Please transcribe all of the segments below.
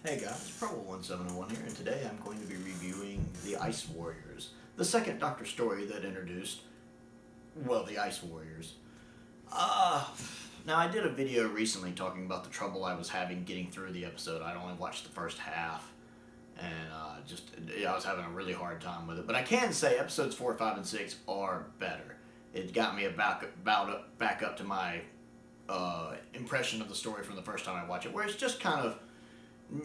Hey guys, it's Pro1701 here, and today I'm going to be reviewing The Ice Warriors, the second Doctor story that introduced, well, the Ice Warriors. Now I did a video recently talking about the trouble I was having getting through the episode. I'd only watched the first half, and I was having a really hard time with it. But I can say episodes 4, 5, and 6 are better. It got me back up to my impression of the story from the first time I watched it, where it's just kind of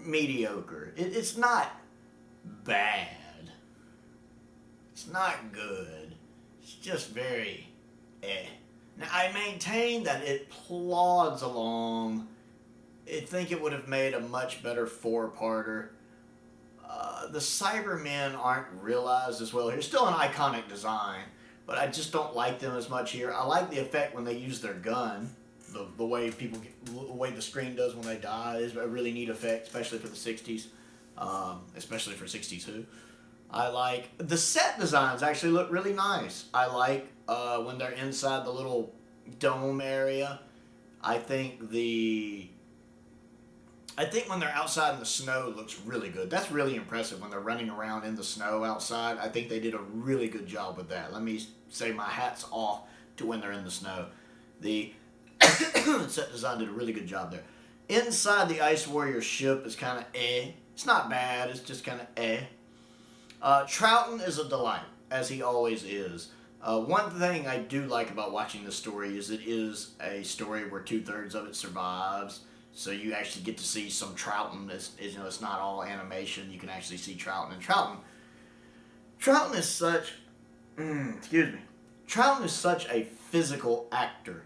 mediocre. It's not bad. It's not good. It's just very Now, I maintain that it plods along. I think it would have made a much better four-parter. The Cybermen aren't realized as well here. Still an iconic design, but I just don't like them as much here. I like the effect when they use their gun. The way the way the screen does when they die is a really neat effect, especially for the 60s, especially for 62. I like the set designs actually look really nice. I like when they're inside the little dome area. I think when they're outside in the snow looks really good. That's really impressive when they're running around in the snow outside. I think they did a really good job with that. Let me say my hat's off to when they're in the snow. The set design did a really good job there. Inside the Ice Warrior ship is kind of It's not bad, it's just kind of Troughton is a delight, as he always is. One thing I do like about watching this story is it is a story where 2/3 of it survives, so you actually get to see some Troughton. It's not all animation. You can actually see Troughton. And Troughton is such, Troughton is such a physical actor.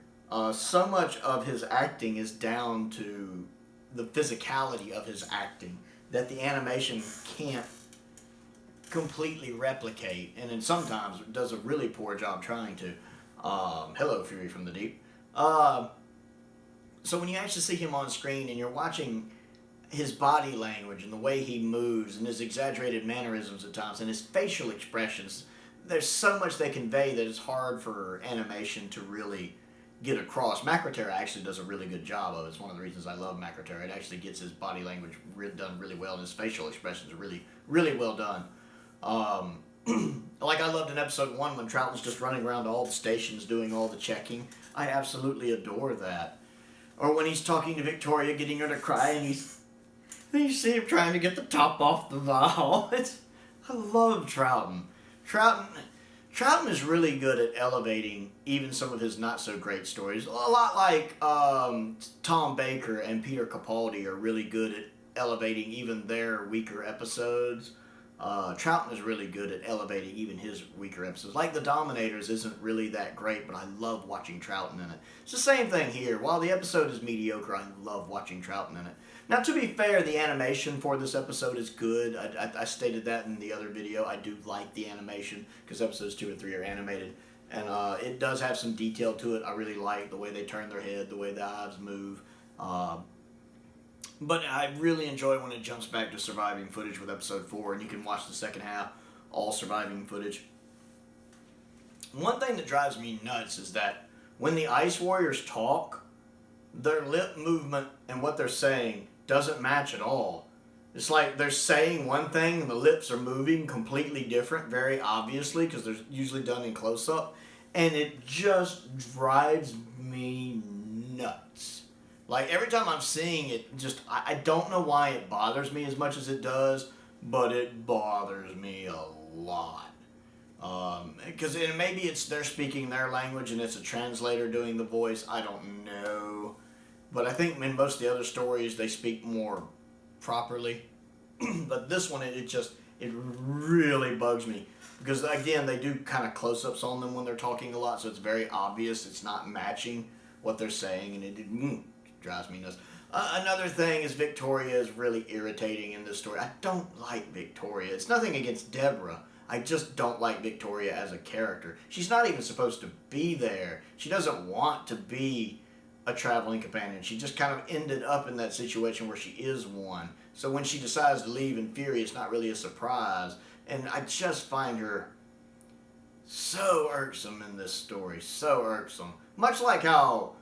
So much of his acting is down to the physicality of his acting that the animation can't completely replicate, and then sometimes does a really poor job trying to. Hello, Fury from the Deep. So when you actually see him on screen and you're watching his body language and the way he moves and his exaggerated mannerisms at times and his facial expressions, there's so much they convey that it's hard for animation to really get across. Macroterra actually does a really good job of it. It's one of the reasons I love Macroterra. It actually gets his body language done really well, and his facial expressions are really, really well done. Like I loved in episode 1 when Troughton's just running around to all the stations doing all the checking. I absolutely adore that. Or when he's talking to Victoria, getting her to cry, and you see him trying to get the top off the vial. I love Troughton. Troughton is really good at elevating even some of his not-so-great stories. A lot like Tom Baker and Peter Capaldi are really good at elevating even their weaker episodes. Troughton is really good at elevating even his weaker episodes. Like The Dominators isn't really that great, but I love watching Troughton in it. It's the same thing here. While the episode is mediocre, I love watching Troughton in it. Now, to be fair, the animation for this episode is good. I stated that in the other video. I do like the animation because episodes 2 and 3 are animated. And it does have some detail to it. I really like the way they turn their head, the way the eyes move. But I really enjoy when it jumps back to surviving footage with episode 4, and you can watch the second half, all surviving footage. One thing that drives me nuts is that when the Ice Warriors talk, their lip movement and what they're saying doesn't match at all. It's like they're saying one thing and the lips are moving completely different, very obviously, because they're usually done in close-up, and it just drives me nuts. Like, every time I'm seeing it, I don't know why it bothers me as much as it does, but it bothers me a lot. Because maybe they're speaking their language and it's a translator doing the voice, I don't know. But I think in most of the other stories, they speak more properly. But this one, it really bugs me. Because, again, they do kind of close-ups on them when they're talking a lot, so it's very obvious it's not matching what they're saying, and it drives me nuts. Another thing is Victoria is really irritating in this story. I don't like Victoria. It's nothing against Deborah. I just don't like Victoria as a character. She's not even supposed to be there. She doesn't want to be a traveling companion. She just kind of ended up in that situation where she is one. So when she decides to leave in Fury, it's not really a surprise. And I just find her so irksome in this story. So irksome. Much like how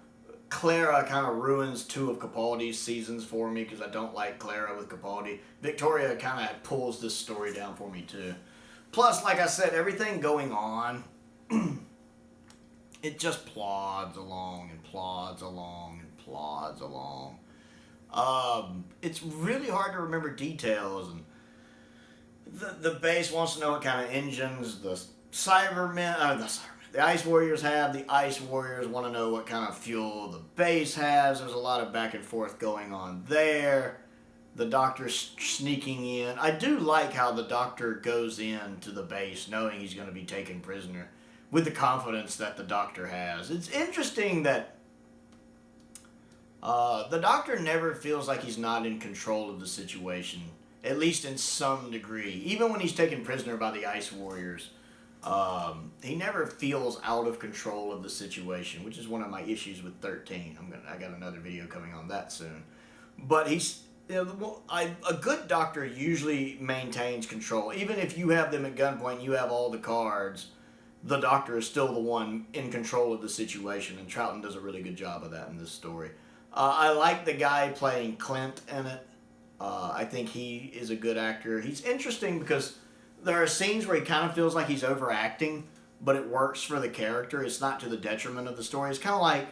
Clara kind of ruins 2 of Capaldi's seasons for me because I don't like Clara with Capaldi. Victoria kind of pulls this story down for me too. Plus, like I said, everything going on, it just plods along and plods along and plods along. It's really hard to remember details, and the base wants to know what kind of engines the Ice Warriors have. The Ice Warriors want to know what kind of fuel the base has. There's a lot of back and forth going on there. The Doctor's sneaking in. I do like how the Doctor goes in to the base knowing he's going to be taken prisoner with the confidence that the Doctor has. It's interesting that the Doctor never feels like he's not in control of the situation, at least in some degree. Even when he's taken prisoner by the Ice Warriors, he never feels out of control of the situation, which is one of my issues with 13. I got another video coming on that soon. But he's... a good Doctor usually maintains control. Even if you have them at gunpoint, you have all the cards, the Doctor is still the one in control of the situation, and Troughton does a really good job of that in this story. I like the guy playing Clint in it. I think he is a good actor. He's interesting because there are scenes where he kind of feels like he's overacting, but it works for the character. It's not to the detriment of the story. It's kind of like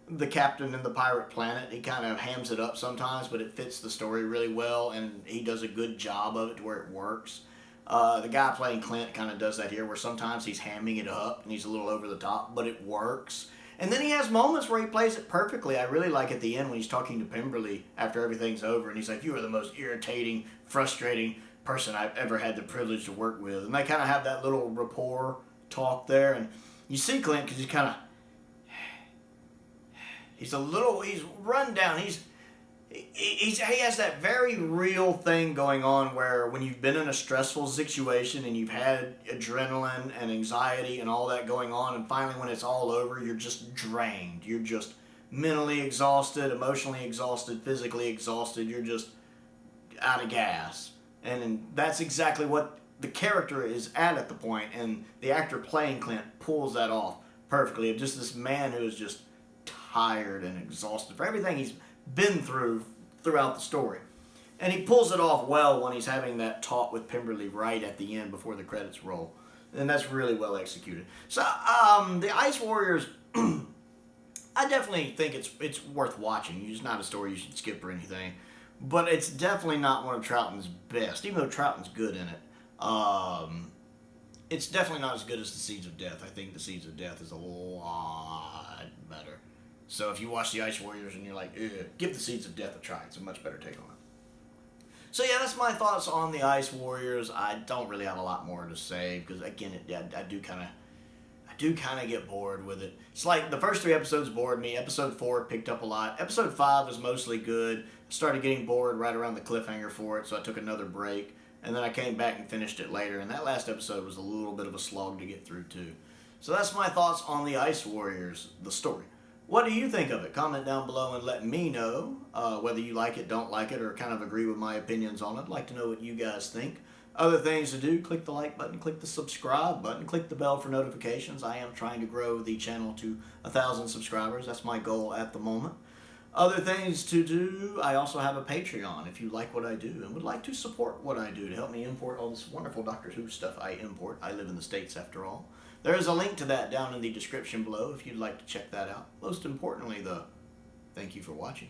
the captain in the Pirate Planet. He kind of hams it up sometimes, but it fits the story really well, and he does a good job of it to where it works. The guy playing Clint kind of does that here, where sometimes he's hamming it up and he's a little over the top, but it works. And then he has moments where he plays it perfectly. I really like at the end when he's talking to Pemberley after everything's over, and he's like, "You are the most irritating, frustrating person I've ever had the privilege to work with." And they kind of have that little rapport talk there, and you see Clint because he's run down. He has that very real thing going on where when you've been in a stressful situation and you've had adrenaline and anxiety and all that going on, and finally when it's all over, you're just drained. You're just mentally exhausted, emotionally exhausted, physically exhausted. You're just out of gas. And that's exactly what the character is at the point, and the actor playing Clint pulls that off perfectly, of just this man who is just tired and exhausted for everything he's been throughout the story. And he pulls it off well when he's having that talk with Pemberley right at the end before the credits roll. And that's really well executed. So, the Ice Warriors, I definitely think it's worth watching. It's not a story you should skip or anything. But it's definitely not one of Troughton's best, even though Troughton's good in it. It's definitely not as good as The Seeds of Death. I think The Seeds of Death is a lot better. So if you watch The Ice Warriors and you're like, ugh, give The Seeds of Death a try. It's a much better take on it. So yeah, that's my thoughts on The Ice Warriors. I don't really have a lot more to say because, again, I do kind of get bored with it. It's like the first 3 episodes bored me. Episode 4 picked up a lot. Episode 5 was mostly good. I started getting bored right around the cliffhanger for it, so I took another break. And then I came back and finished it later. And that last episode was a little bit of a slog to get through, too. So that's my thoughts on The Ice Warriors, the story. What do you think of it? Comment down below and let me know whether you like it, don't like it, or kind of agree with my opinions on it. I'd like to know what you guys think. Other things to do, click the like button, click the subscribe button, click the bell for notifications. I am trying to grow the channel to 1,000 subscribers. That's my goal at the moment. Other things to do, I also have a Patreon if you like what I do and would like to support what I do to help me import all this wonderful Doctor Who stuff I import. I live in the States after all. There is a link to that down in the description below if you'd like to check that out. Most importantly, though, thank you for watching.